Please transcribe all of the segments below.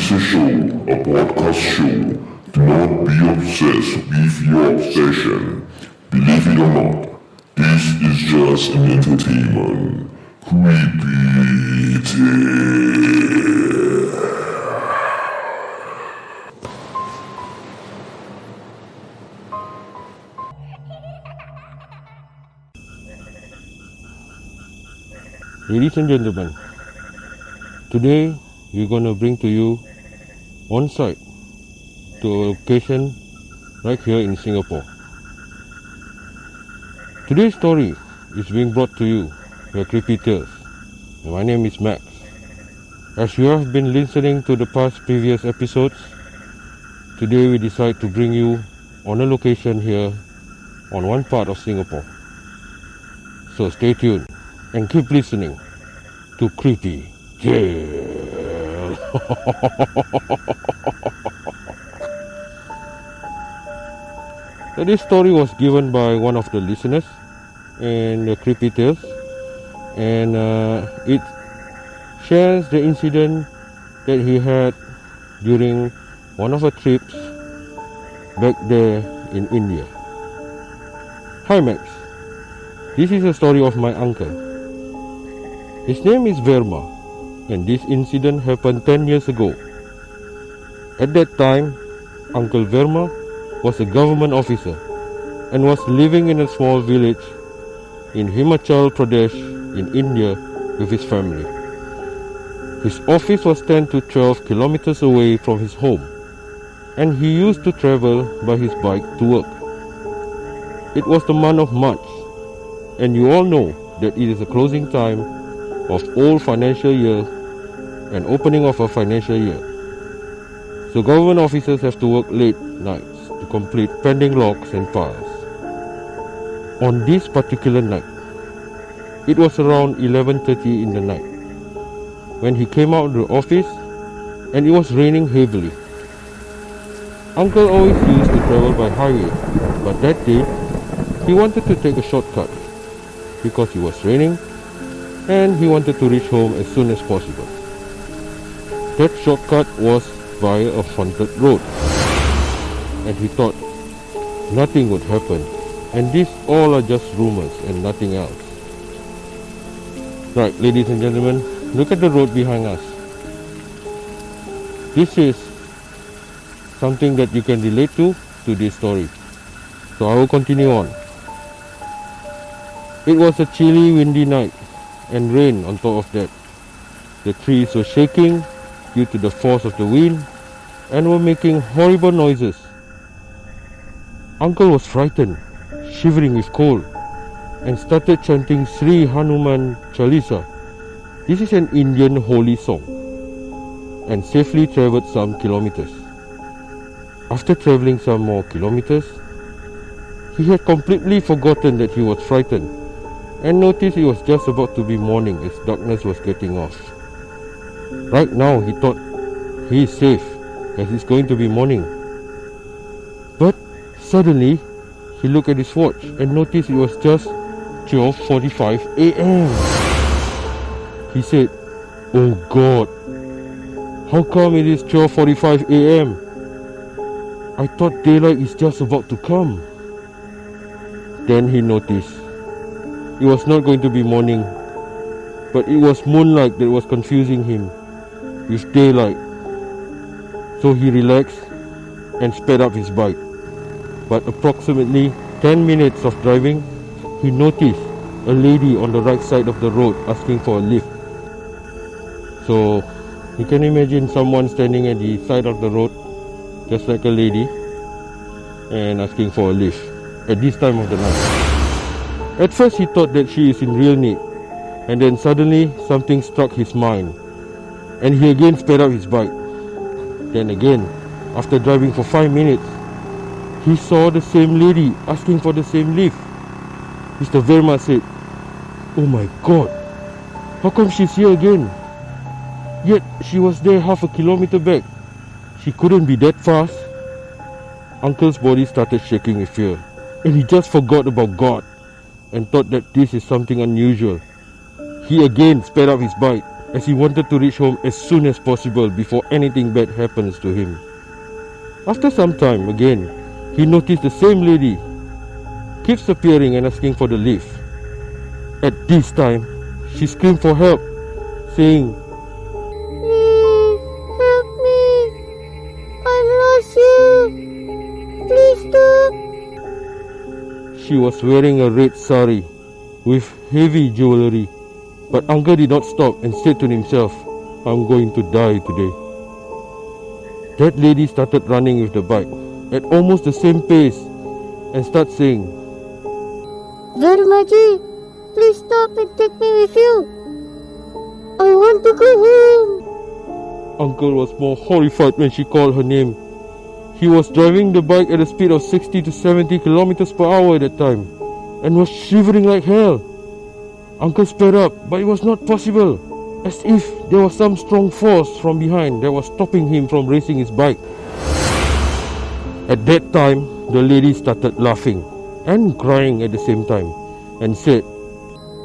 is a show, a podcast show. Do not be obsessed with your obsession. Believe it or not, this is just an entertainment. Creepy tale. Ladies and gentlemen, today we're going to bring to you on-site to a location right here in Singapore. Today's story is being brought to you by Creepy Tales. My name is Max. As you have been listening to the previous episodes, today we decide to bring you on a location here on one part of Singapore. So stay tuned and keep listening to Creepy Tale. This story was given by one of the listeners in the Creepy Tales, and it shares the incident that he had during one of our trips back there in India. Hi Max, this is a story of my uncle. His name is Verma, and this incident happened 10 years ago. At that time, Uncle Verma was a government officer and was living in a small village in Himachal Pradesh in India with his family. His office was 10 to 12 kilometers away from his home, and he used to travel by his bike to work. It was the month of March, and you all know that it is the closing time of old financial year and opening of a financial year. So government officers have to work late nights to complete pending logs and files. On this particular night, it was around 11:30 in the night when he came out of the office, and it was raining heavily. Uncle always used to travel by highway, but that day he wanted to take a shortcut because it was raining and he wanted to reach home as soon as possible. That shortcut was via a haunted road, and he thought nothing would happen, and these all are just rumors and nothing else. Right, ladies and gentlemen, look at the road behind us. This is something that you can relate to this story. So I will continue on. It was a chilly, windy night, and rain on top of that. The trees were shaking due to the force of the wind and were making horrible noises. Uncle was frightened, shivering with cold, and started chanting Sri Hanuman Chalisa. This is an Indian holy song, and safely travelled some kilometers. After travelling some more kilometers, he had completely forgotten that he was frightened, and noticed it was just about to be morning as darkness was getting off. Right now he thought he is safe as it's going to be morning. But suddenly he looked at his watch and noticed it was just 12:45 a.m. He said, "Oh God, how come it is 12:45 a.m? I thought daylight is just about to come." Then he noticed it was not going to be morning, but it was moonlight that was confusing him with daylight. So he relaxed and sped up his bike. But approximately 10 minutes of driving, he noticed a lady on the right side of the road asking for a lift. So you can imagine someone standing at the side of the road, just like a lady, and asking for a lift at this time of the night. At first he thought that she is in real need, and then suddenly something struck his mind, and he again sped up his bike. Then again, after driving for 5 minutes, he saw the same lady asking for the same lift. Mr. Verma said, "Oh my God, how come she's here again? Yet she was there half a kilometer back. She couldn't be that fast." Uncle's body started shaking with fear, and he just forgot about God and thought that this is something unusual. He again sped up his bike as he wanted to reach home as soon as possible before anything bad happens to him. After some time, again, he noticed the same lady keeps appearing and asking for the lift. At this time, she screamed for help, saying, Please help me. I lost you. Please stop. She was wearing a red sari with heavy jewelry, but Uncle did not stop and said to himself, I'm going to die today. That lady started running with the bike at almost the same pace and started saying, Vermaji, please stop and take me with you. I want to go home. Uncle was more horrified when she called her name. He was driving the bike at a speed of 60 to 70 kilometers per hour at that time and was shivering like hell. Uncle sped up, but it was not possible, as if there was some strong force from behind that was stopping him from racing his bike. At that time, the lady started laughing and crying at the same time and said,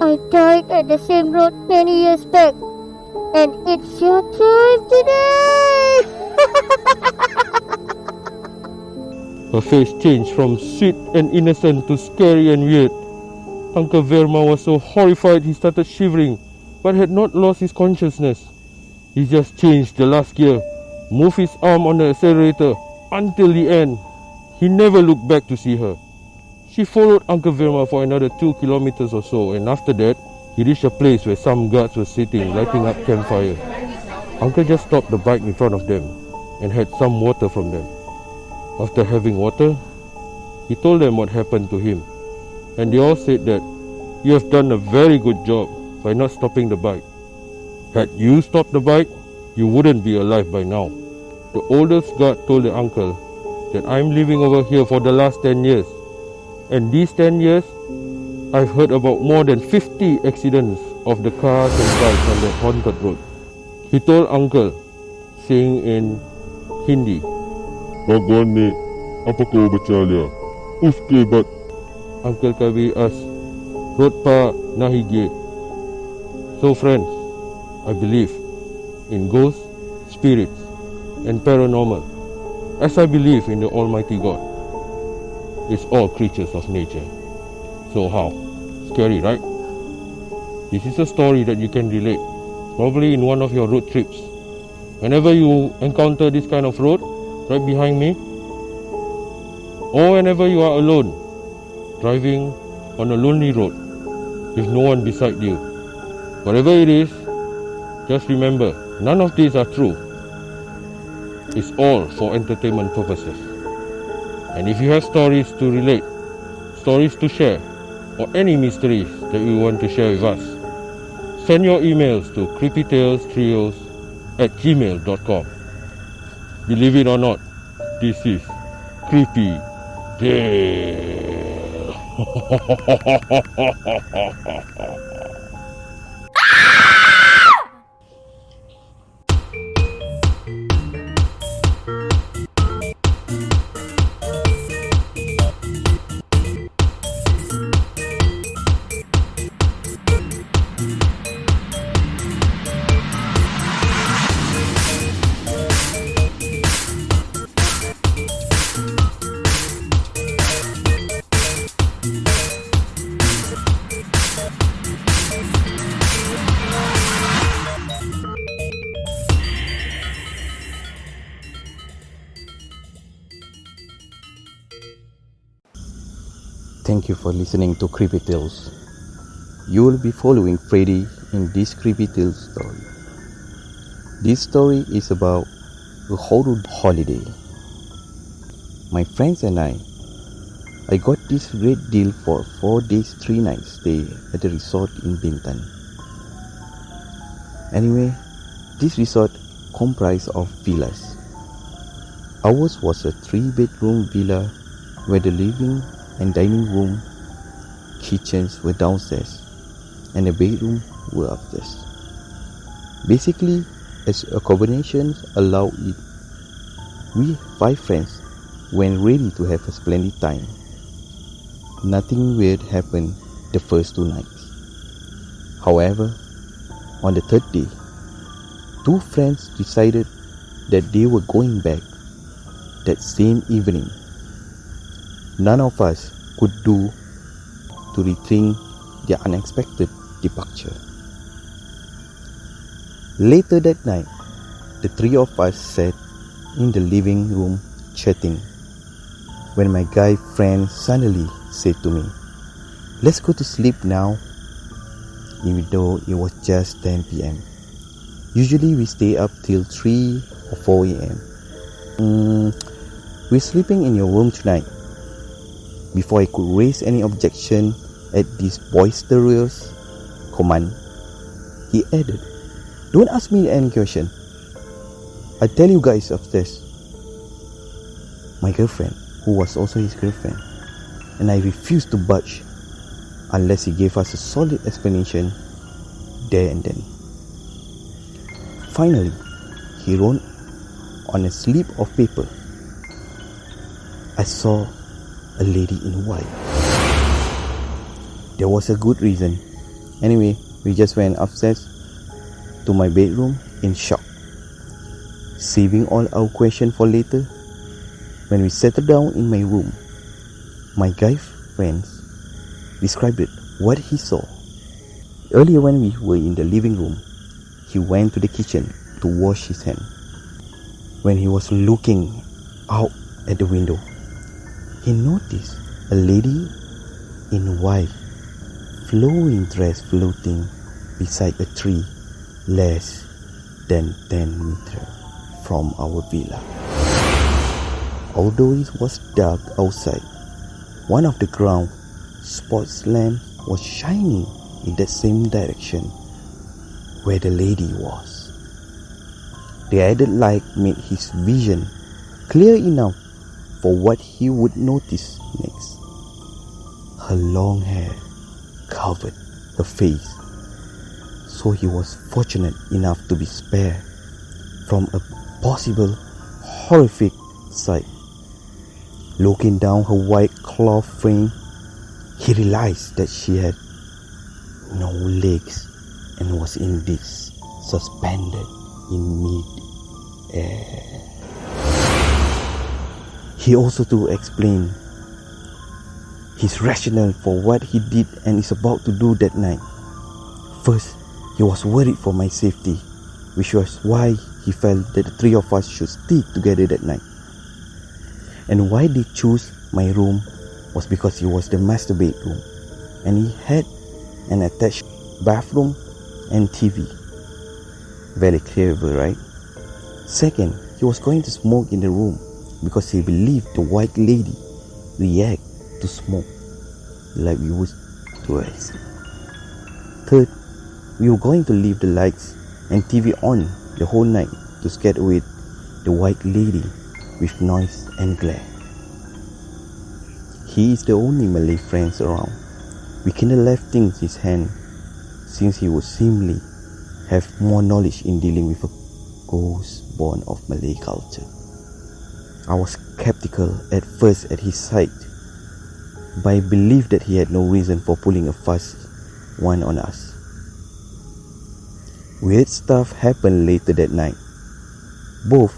I died at the same road many years back, and it's your time today. Her face changed from sweet and innocent to scary and weird. Uncle Verma was so horrified he started shivering, but had not lost his consciousness. He just changed the last gear, moved his arm on the accelerator until the end. He never looked back to see her. She followed Uncle Verma for another 2 kilometers or so, and after that, he reached a place where some guards were sitting, lighting up campfire. Uncle just stopped the bike in front of them and had some water from them. After having water, he told them what happened to him, and they all said that, you have done a very good job by not stopping the bike. Had you stopped the bike, you wouldn't be alive by now. The oldest guard told the uncle that I'm living over here for the last 10 years, and these 10 years, I've heard about more than 50 accidents of the cars and bikes on that haunted road. He told uncle, saying in Hindi, Bhagwan ne apako bachalya, uske bat. Uncle Kabir asked, Rod pa nahi ge. So friends, I believe in ghosts, spirits, and paranormal, as I believe in the Almighty God. It's all creatures of nature. So how? Scary, right? This is a story that you can relate, probably in one of your road trips. Whenever you encounter this kind of road, right behind me, or whenever you are alone, driving on a lonely road, with no one beside you. Whatever it is, just remember, none of these are true. It's all for entertainment purposes. And if you have stories to relate, stories to share, or any mysteries that you want to share with us, send your emails to creepytalestrioz@gmail.com. Believe it or not, this is Creepy Tale. Thank you for listening to Creepy Tales. You will be following Freddy in this Creepy Tales story. This story is about a horror holiday. My friends and I got this great deal for 4 days 3 nights stay at the resort in Bintan. Anyway, this resort comprised of villas. Ours was a 3-bedroom villa where the living and dining room, kitchens were downstairs and the bedroom were upstairs. Basically, as accommodations allowed it, we 5 friends went ready to have a splendid time. Nothing weird happened the first 2 nights. However, on the 3rd day, two friends decided that they were going back that same evening. None of us could do to rethink their unexpected departure. Later that night, the three of us sat in the living room chatting when my guy friend suddenly said to me, "Let's go to sleep now," even though it was just 10 p.m. Usually we stay up till 3 or 4 a.m. We're sleeping in your room tonight. Before I could raise any objection at this boisterous command, he added, "Don't ask me any question. I'll tell you guys upstairs." My girlfriend, who was also his girlfriend, and I refused to budge unless he gave us a solid explanation there and then. Finally, he wrote on a slip of paper, "I saw a lady in white." There was a good reason. Anyway, we just went upstairs to my bedroom in shock. Saving all our questions for later, when we settled down in my room, my guy friends described what he saw. Earlier when we were in the living room, he went to the kitchen to wash his hands. When he was looking out at the window, he noticed a lady in white, flowing dress floating beside a tree less than 10 meters from our villa. Although it was dark outside, one of the ground sports lamp was shining in that same direction where the lady was. The added light made his vision clear enough for what he would notice next. Her long hair covered her face, so he was fortunate enough to be spared from a possible horrific sight. Looking down her white cloth frame, he realized that she had no legs and was indeed suspended in mid-air. He also to explain his rationale for what he did and is about to do that night. First, he was worried for my safety, which was why he felt that the three of us should stick together that night. And why they chose my room was because it was the master bedroom and he had an attached bathroom and TV. Very clever, right? Second, he was going to smoke in the room because he believed the white lady react to smoke like we would to us. Third, we were going to leave the lights and TV on the whole night to scare away the white lady with noise and glare. He is the only Malay friends around. We kinda left things in his hand since he would seemingly have more knowledge in dealing with a ghost born of Malay culture. I was skeptical at first at his side, but I believed that he had no reason for pulling a fast one on us. Weird stuff happened later that night. Both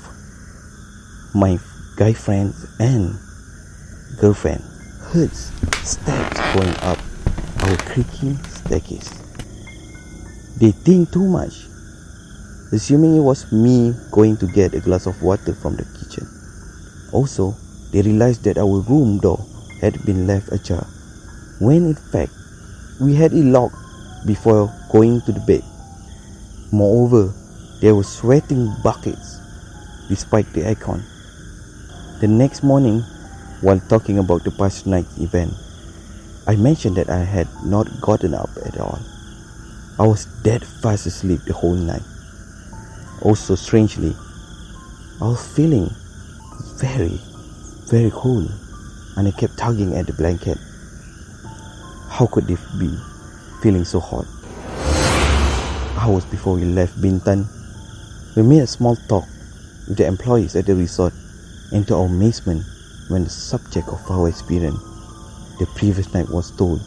my guy friends and girlfriend heard steps going up our creaking staircase. They think too much, assuming it was me going to get a glass of water from the kitchen. Also, they realized that our room door had been left ajar, when in fact we had it locked before going to the bed. Moreover, there were sweating buckets despite the aircon. The next morning, while talking about the past night's event, I mentioned that I had not gotten up at all. I was dead fast asleep the whole night. Also, strangely, I was feeling very, very cold, and I kept tugging at the blanket. How could they be feeling so hot? Hours before we left Bintan, we made a small talk with the employees at the resort, and to our amazement, when the subject of our experience the previous night was told,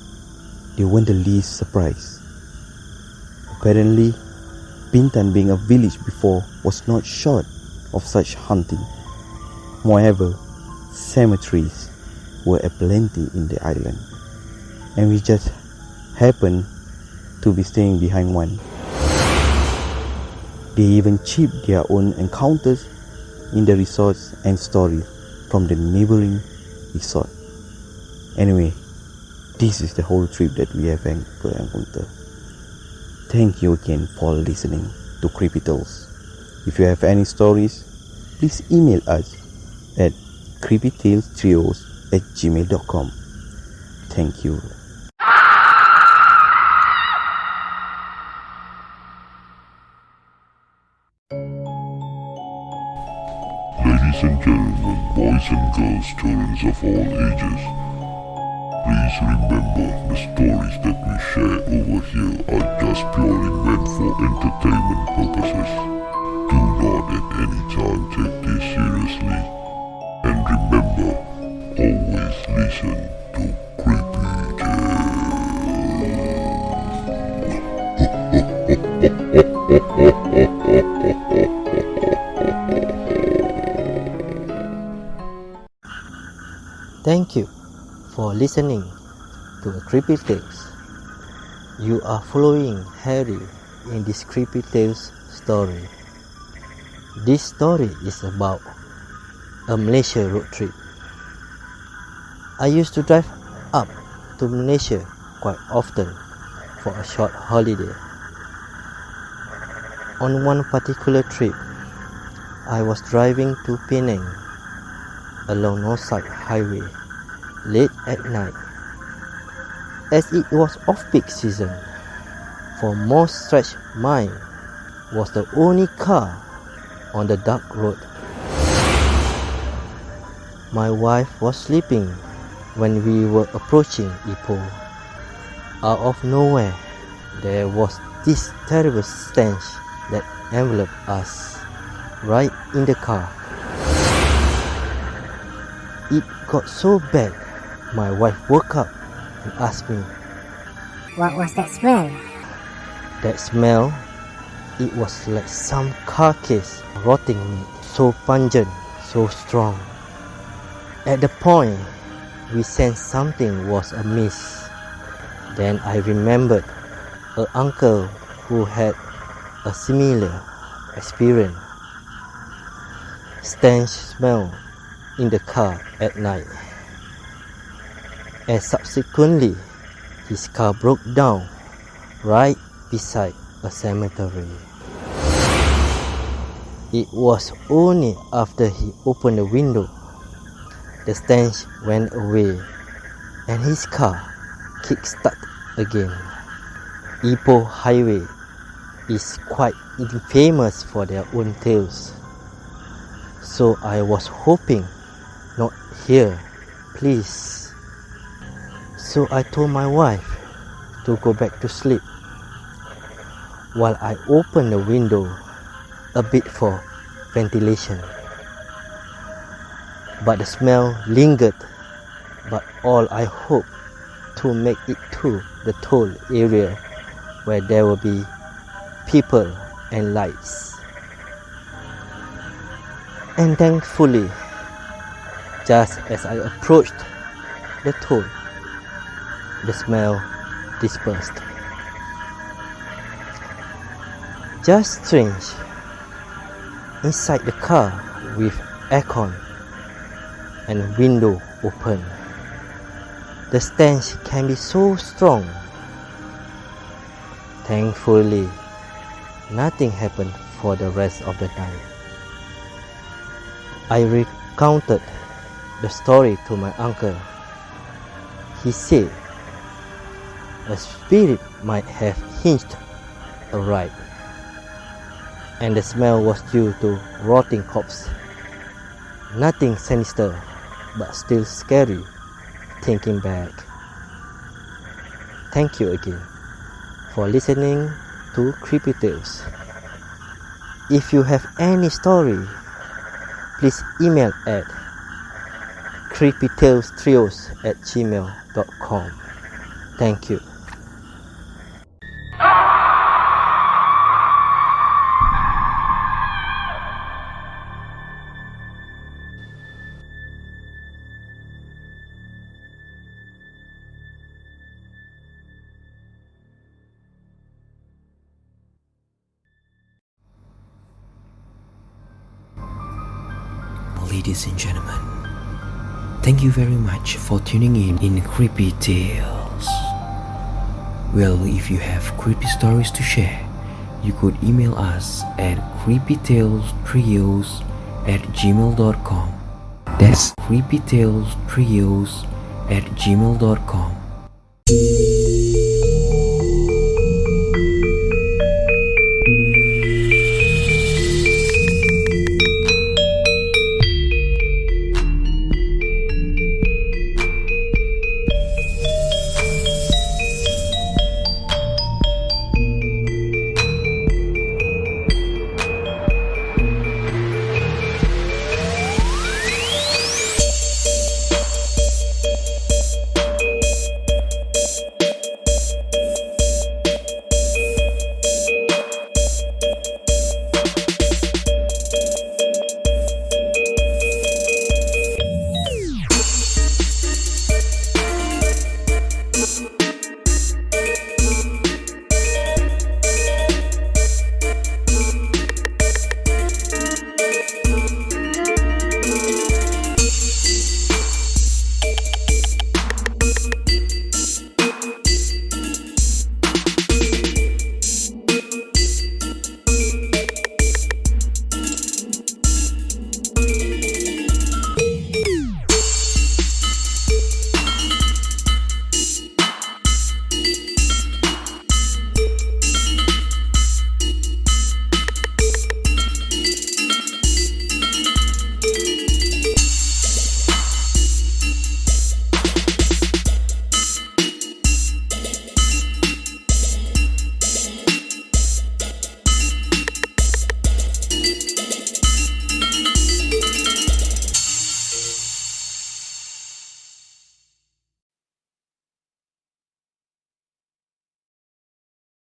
they weren't the least surprised. Apparently, Bintan being a village before was not short of such hunting. Moreover, cemeteries were aplenty in the island, and we just happened to be staying behind one. They even chipped their own encounters in the resorts and stories from the neighboring resort. Anyway, this is the whole trip that we have encountered. Thank you again for listening to Creepy Tales. If you have any stories, please email us at creepytalestrioz@gmail.com. Thank you. Ladies and gentlemen, boys and girls, children of all ages, please remember the stories that we share over here are just purely meant for entertainment purposes. Do not at any time take this seriously. And remember, always listen to Creepy Thank you for listening to a Creepy Tales. You are following Harry in this Creepy Tales story. This story is about a Malaysia road trip. I used to drive up to Malaysia quite often for a short holiday. On one particular trip, I was driving to Penang along onsite highway late at night. As it was off-peak season, for most stretch mine was the only car on the dark road. My wife was sleeping when we were approaching Ipoh. Out of nowhere, there was this terrible stench that enveloped us right in the car. It got so bad, my wife woke up and asked me, What was that smell? That smell, it was like some carcass rotting meat, so pungent, so strong. At the point, we sensed something was amiss. Then I remembered an uncle who had a similar experience. Stench smell in the car at night. And subsequently, his car broke down right beside a cemetery. It was only after he opened the window, the stench went away and his car kick-started again. Ipoh Highway is quite infamous for their own tales. So I was hoping, not here, please. So I told my wife to go back to sleep while I opened the window a bit for ventilation. But the smell lingered, but all I hoped to make it to the toll area where there will be people and lights. And thankfully, just as I approached the toll, the smell dispersed. Just strange, inside the car with aircon and window open, the stench can be so strong. Thankfully, nothing happened for the rest of the night. I recounted the story to my uncle. He said a spirit might have hitched a ride, and the smell was due to rotting corpse. Nothing sinister, but still scary, thinking back. Thank you again for listening to Creepy Tales. If you have any story, please email at creepytalestrioz@gmail.com. Thank you. ladies and gentlemen, thank you very much for tuning in Creepy Tales. Well, if you have creepy stories to share, you could email us at creepytalestrioz@gmail.com. That's creepytalestrioz@gmail.com.